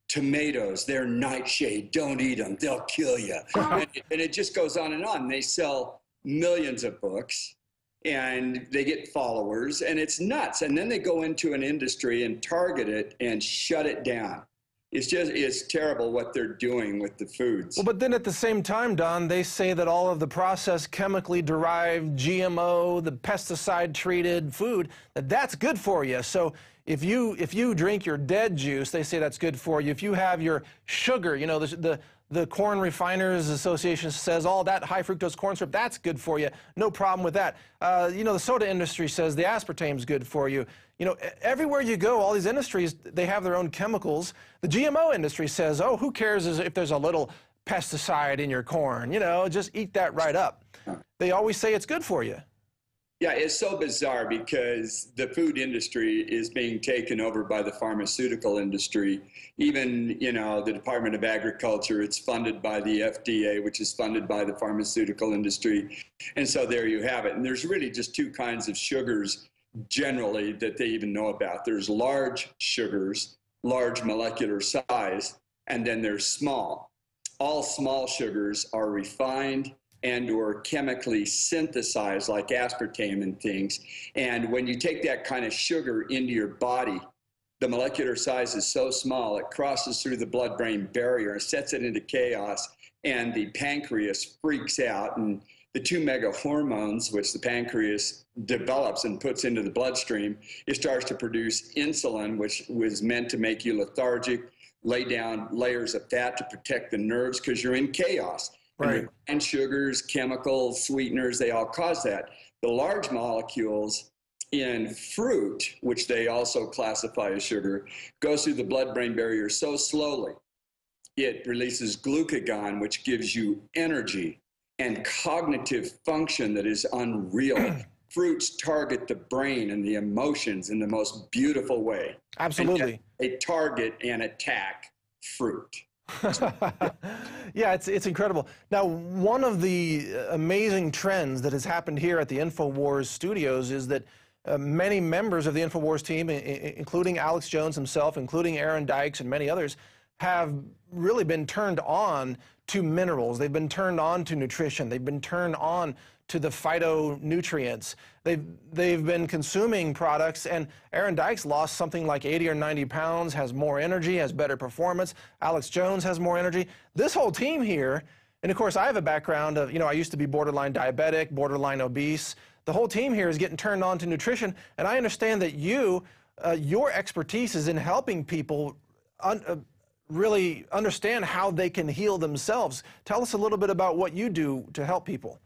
tomatoes, they're nightshade, don't eat them, they'll kill you. And it just goes on and on. They sell millions of books, and they get followers, and it's nuts. And then they go into an industry and target it and shut it down. It's terrible what they're doing with the foods. Well, but then at the same time, Don, they say that all of the processed, chemically derived, GMO, the pesticide-treated food, that's good for you. So if you drink your dead juice, they say that's good for you. If you have your sugar, you know, the Corn Refiners Association says all that high fructose corn syrup, that's good for you. No problem with that. You know, the soda industry says the aspartame's good for you. You know, everywhere you go, all these industries, they have their own chemicals. The GMO industry says, oh, who cares if there's a little pesticide in your corn? You know, just eat that right up. They always say it's good for you. Yeah, it's so bizarre because the food industry is being taken over by the pharmaceutical industry. Even, you know, the Department of Agriculture, it's funded by the FDA, which is funded by the pharmaceutical industry. And so there you have it. And there's really just two kinds of sugars generally that they even know about. There's large sugars, large molecular size, and then there's small. All small sugars are refined and or chemically synthesized like aspartame and things. And when you take that kind of sugar into your body, the molecular size is so small, it crosses through the blood-brain barrier and sets it into chaos, and the pancreas freaks out, and the two mega hormones, which the pancreas develops and puts into the bloodstream, it starts to produce insulin, which was meant to make you lethargic, lay down layers of fat to protect the nerves because you're in chaos. Right. And sugars, chemicals, sweeteners, they all cause that. The large molecules in fruit, which they also classify as sugar, goes through the blood-brain barrier so slowly, it releases glucagon, which gives you energy and cognitive function that is unreal. Fruits target the brain and the emotions in the most beautiful way. Absolutely. They target and attack fruit. Yeah, it's incredible. Now, one of the amazing trends that has happened here at the Infowars studios is that many members of the Infowars team, including Alex Jones himself, including Aaron Dykes and many others, have really been turned on to minerals. They've been turned on to nutrition. They've been turned on to the phytonutrients. They've been consuming products, and Aaron Dykes lost something like 80 or 90 pounds, has more energy, has better performance. Alex Jones has more energy. This whole team here, and of course I have a background of, you know, I used to be borderline diabetic, borderline obese. The whole team here is getting turned on to nutrition, and I understand that your expertise is in helping people really understand how they can heal themselves. Tell us a little bit about what you do to help people.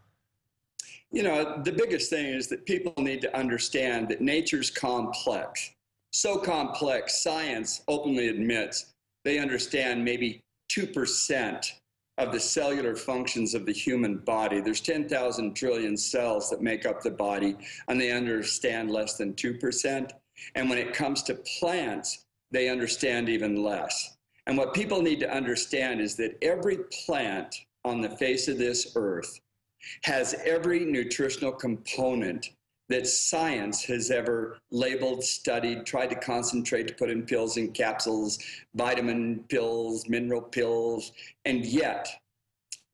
You know, the biggest thing is that people need to understand that nature's complex. So complex, science openly admits they understand maybe 2% of the cellular functions of the human body. There's 10,000 trillion cells that make up the body, and they understand less than 2%. And when it comes to plants, they understand even less. And what people need to understand is that every plant on the face of this earth has every nutritional component that science has ever labeled, studied, tried to concentrate to put in pills and capsules, vitamin pills, mineral pills, and yet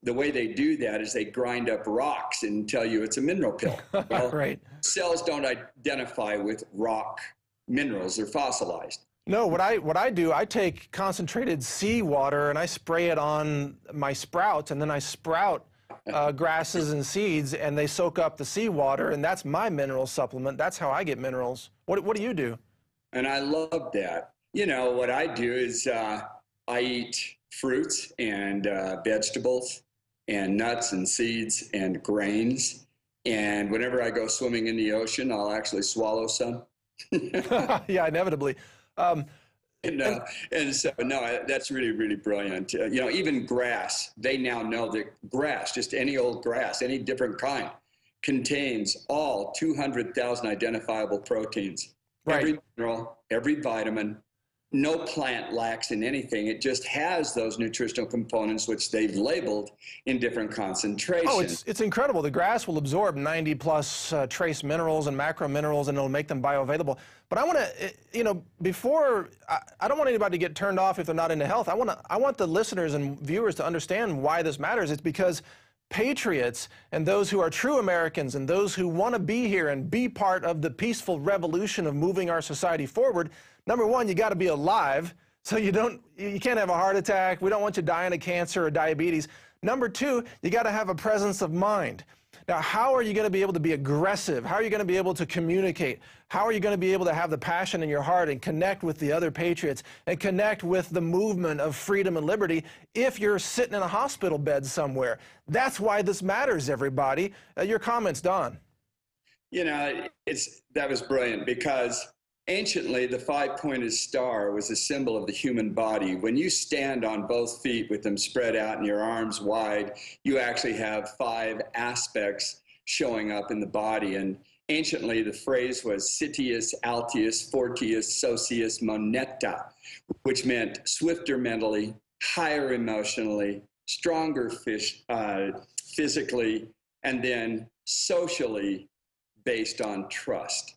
the way they do that is they grind up rocks and tell you it's a mineral pill. Well, right. Cells don't identify with rock minerals, they're fossilized. No, what I do, I take concentrated seawater and I spray it on my sprouts, and then I sprout grasses and seeds, and they soak up the seawater, and that's my mineral supplement. That's how I get minerals. What do you do? And I love that. You know, what I do is I eat fruits and vegetables and nuts and seeds and grains. And whenever I go swimming in the ocean, I'll actually swallow some. Yeah, inevitably. And so, no, that's really, really brilliant. You know, even grass, they now know that grass, just any old grass, any different kind, contains all 200,000 identifiable proteins. Right. Every mineral, every vitamin, no plant lacks in anything. It just has those nutritional components which they've labeled in different concentrations. Oh, it's incredible. The grass will absorb 90 plus trace minerals and macro minerals, and it'll make them bioavailable. But I want to, you know, before, I don't want anybody to get turned off if they're not into health. I want the listeners and viewers to understand why this matters. It's because patriots and those who are true Americans and those who want to be here and be part of the peaceful revolution of moving our society forward, number one, you got to be alive. So you can't have a heart attack. We don't want you dying of cancer or diabetes. Number two, you got to have a presence of mind. Now, how are you going to be able to be aggressive? How are you going to be able to communicate? How are you going to be able to have the passion in your heart and connect with the other patriots and connect with the movement of freedom and liberty if you're sitting in a hospital bed somewhere? That's why this matters, everybody. Your comments, Don. You know, that was brilliant, because anciently the five-pointed star was a symbol of the human body. When you stand on both feet with them spread out and your arms wide, you actually have 5 aspects showing up in the body. And anciently the phrase was Citius, Altius, Fortius, Socius, Moneta, which meant swifter mentally, higher emotionally, stronger physically, and then socially based on trust.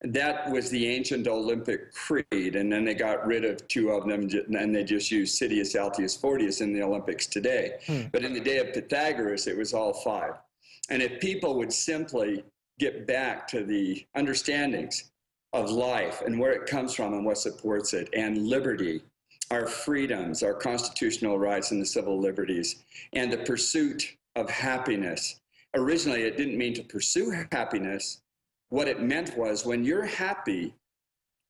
That was the ancient Olympic creed, and then they got rid of 2 of them, and they just used Citius, Altius, Fortius in the Olympics today. But in the day of Pythagoras, it was all 5. And if people would simply get back to the understandings of life and where it comes from and what supports it, and liberty, our freedoms, our constitutional rights and the civil liberties, and the pursuit of happiness. Originally, it didn't mean to pursue happiness. What it meant was, when you're happy,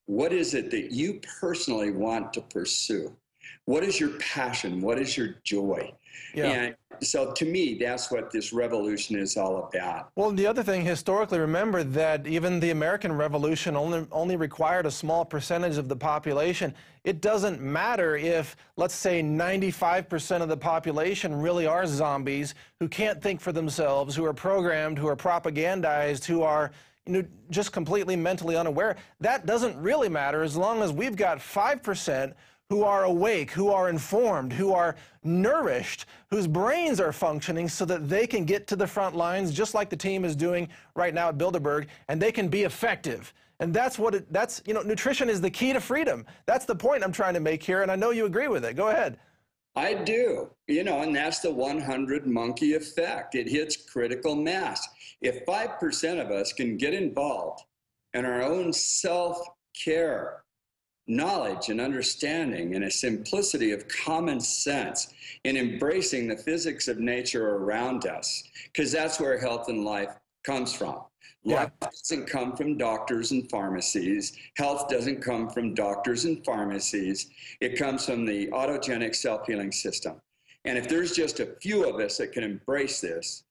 what is it that you personally want to pursue? What is your passion? What is your joy? Yeah. And so to me, that's what this revolution is all about. Well, the other thing, historically, remember that even the American Revolution only required a small percentage of the population. It doesn't matter if, let's say, 95% of the population really are zombies who can't think for themselves, who are programmed, who are propagandized, who are just completely mentally unaware. That doesn't really matter as long as we've got 5% who are awake, who are informed, who are nourished, whose brains are functioning so that they can get to the front lines, just like the team is doing right now at Bilderberg, and they can be effective. And that's what nutrition is the key to freedom. That's the point I'm trying to make here, and I know you agree with it. Go ahead. I do, and that's the 100 monkey effect. It hits critical mass. If 5% of us can get involved in our own self-care, knowledge and understanding, and a simplicity of common sense in embracing the physics of nature around us, because that's where health and life comes from. Life doesn't come from doctors and pharmacies. Health doesn't come from doctors and pharmacies. It comes from the autogenic self-healing system. And if there's just a few of us that can embrace this,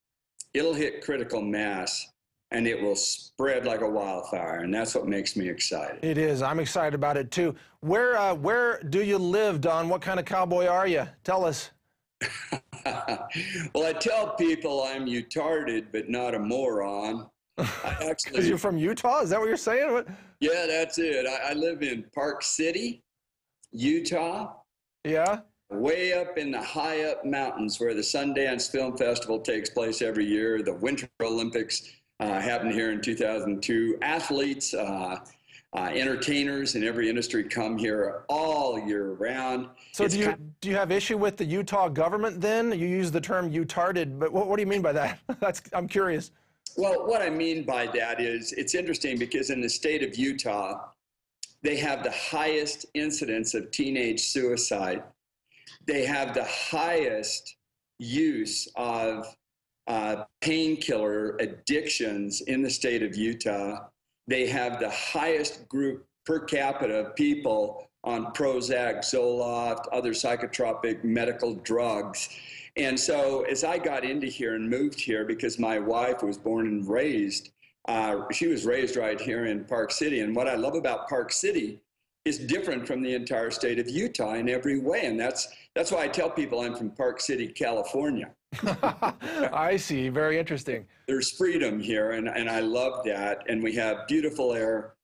it'll hit critical mass and it will spread like a wildfire. And that's what makes me excited. It is. I'm excited about it too. Where do you live, Don? What kind of cowboy are you? Tell us. Well, I tell people I'm retarded, but not a moron. Because you're from Utah? Is that what you're saying? What? Yeah, that's it. I live in Park City, Utah. Yeah. Way up in the high up mountains where the Sundance Film Festival takes place every year. The Winter Olympics happened here in 2002. Athletes, entertainers in every industry come here all year round. So do you have issue with the Utah government then? You use the term "utarded," but what do you mean by that? I'm curious. Well, what I mean by that is, it's interesting because in the state of Utah, they have the highest incidence of teenage suicide. They have the highest use of painkiller addictions in the state of Utah. They have the highest group per capita of people on Prozac, Zoloft, other psychotropic medical drugs. And so as I got into here and moved here, because my wife was born and raised, she was raised right here in Park City. And what I love about Park City is different from the entire state of Utah in every way. And that's why I tell people I'm from Park City, California. I see. Very interesting. There's freedom here, and I love that. And we have beautiful air,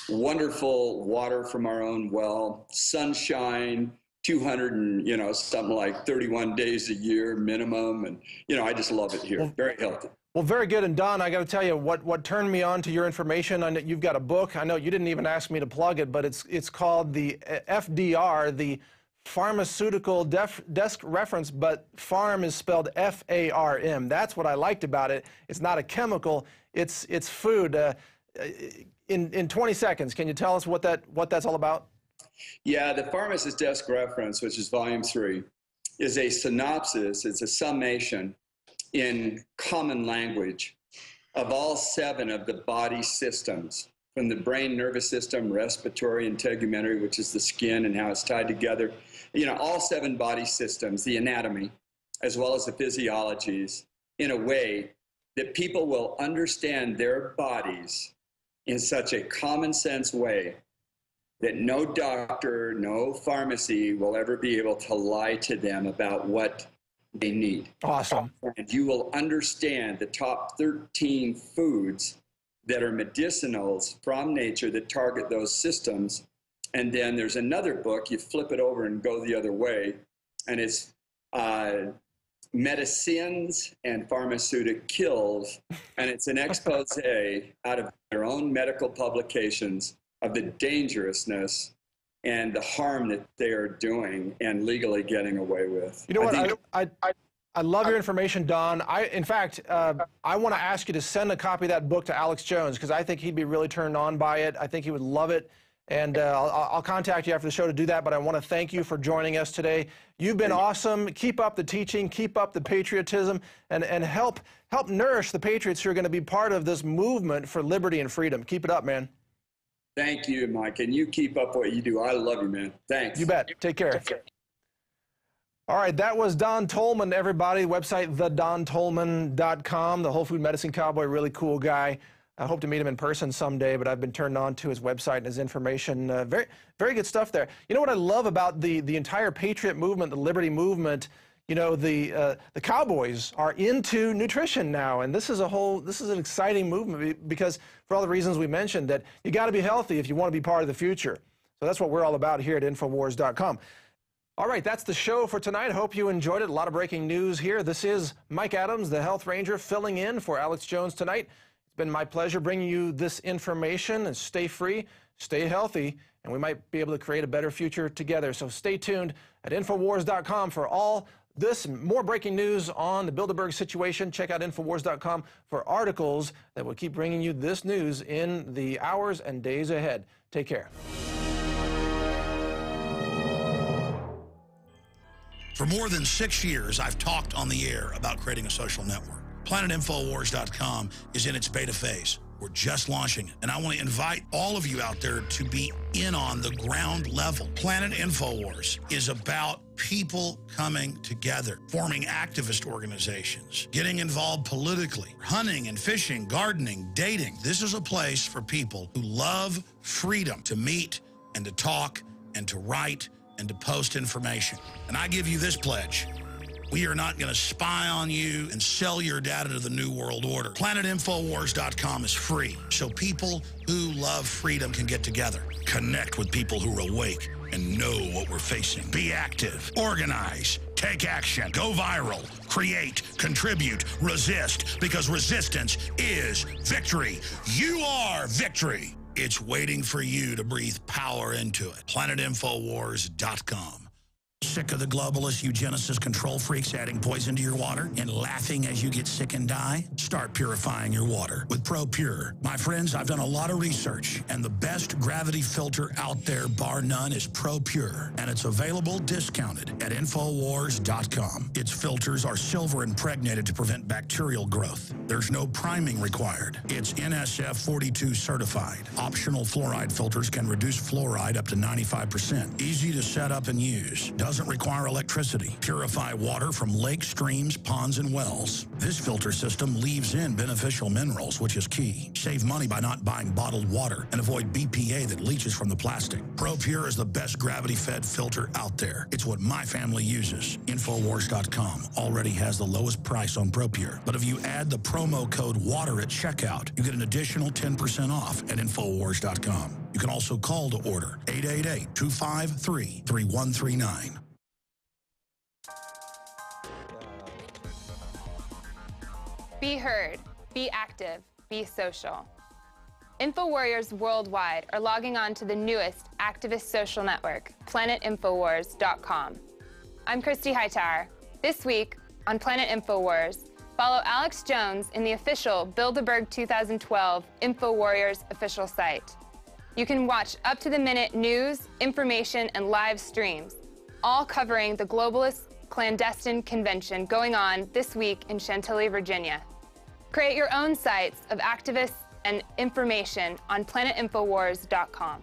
wonderful water from our own well, sunshine, 200 and, something like 31 days a year minimum. And, I just love it here. Very healthy. Well, very good. And Don, I got to tell you, what turned me on to your information, I know you've got a book. I know you didn't even ask me to plug it, but it's called the FDR, the Pharmaceutical Desk Reference, but pharm is spelled F-A-R-M. That's what I liked about it. It's not a chemical, it's food. In 20 seconds, can you tell us what that's all about? Yeah, the Pharmacist Desk Reference, which is volume 3, is a synopsis, it's a summation in common language of all 7 of the body systems, from the brain, nervous system, respiratory, and tegumentary, which is the skin and how it's tied together. You know, all 7 body systems, the anatomy, as well as the physiologies, in a way that people will understand their bodies in such a common sense way that no doctor, no pharmacy will ever be able to lie to them about what they need. Awesome. And you will understand the top 13 foods that are medicinals from nature that target those systems. And then there's another book, you flip it over and go the other way, and it's Medicines and Pharmaceuticals, and it's an expose out of their own medical publications of the dangerousness and the harm that they are doing and legally getting away with. You know what? I love your information, Don. In fact, I want to ask you to send a copy of that book to Alex Jones, because I think he'd be really turned on by it. I think he would love it. And I'll contact you after the show to do that, but I want to thank you for joining us today. You've been awesome. Keep up the teaching, keep up the patriotism, and help nourish the patriots who are going to be part of this movement for liberty and freedom. Keep it up, man. Thank you, Mike, and you keep up what you do. I love you, man. Thanks. You bet. Take care. All right, that was Don Tolman, everybody. Website, thedontolman.com. The Whole Food Medicine Cowboy, really cool guy. I hope to meet him in person someday, but I've been turned on to his website and his information. Very, very good stuff there. You know what I love about the entire patriot movement, the liberty movement? You know, the cowboys are into nutrition now, and this is an exciting movement because for all the reasons we mentioned, that you got to be healthy if you want to be part of the future. So that's what we're all about here at Infowars.com. All right, that's the show for tonight. Hope you enjoyed it. A lot of breaking news here. This is Mike Adams, the Health Ranger, filling in for Alex Jones tonight. It's been my pleasure bringing you this information, and stay free, stay healthy, and we might be able to create a better future together. So stay tuned at Infowars.com for all this, more breaking news on the Bilderberg situation. Check out Infowars.com for articles that will keep bringing you this news in the hours and days ahead. Take care. For more than 6 years, I've talked on the air about creating a social network. PlanetInfowars.com is in its beta phase. We're just launching it, and I want to invite all of you out there to be in on the ground level. Planet Infowars is about people coming together, forming activist organizations, getting involved politically, hunting and fishing, gardening, dating. This is a place for people who love freedom to meet and to talk and to write and to post information. And I give you this pledge. We are not going to spy on you and sell your data to the New World Order. PlanetInfowars.com is free, so people who love freedom can get together, connect with people who are awake and know what we're facing. Be active, organize, take action, go viral, create, contribute, resist, because resistance is victory. You are victory. It's waiting for you to breathe power into it. PlanetInfowars.com. Sick of the globalist, eugenicist, control freaks adding poison to your water and laughing as you get sick and die? Start purifying your water with ProPure. My friends, I've done a lot of research, and the best gravity filter out there, bar none, is ProPure, and it's available discounted at Infowars.com. Its filters are silver impregnated to prevent bacterial growth. There's no priming required. It's NSF 42 certified. Optional fluoride filters can reduce fluoride up to 95%. Easy to set up and use. Doesn't require electricity. Purify water from lakes, streams, ponds, and wells. This filter system leaves in beneficial minerals, which is key. Save money by not buying bottled water and avoid BPA that leaches from the plastic. ProPure is the best gravity-fed filter out there. It's what my family uses. Infowars.com already has the lowest price on ProPure. But if you add the promo code WATER at checkout, you get an additional 10% off at Infowars.com. You can also call to order 888-253-3139. Be heard, be active, be social. InfoWarriors worldwide are logging on to the newest activist social network, PlanetInfowars.com. I'm Christy Hightower. This week on Planet Infowars, follow Alex Jones in the official Bilderberg 2012 InfoWarriors official site. You can watch up-to-the-minute news, information, and live streams, all covering the globalist clandestine convention going on this week in Chantilly, Virginia. Create your own sites of activists and information on planetinfowars.com.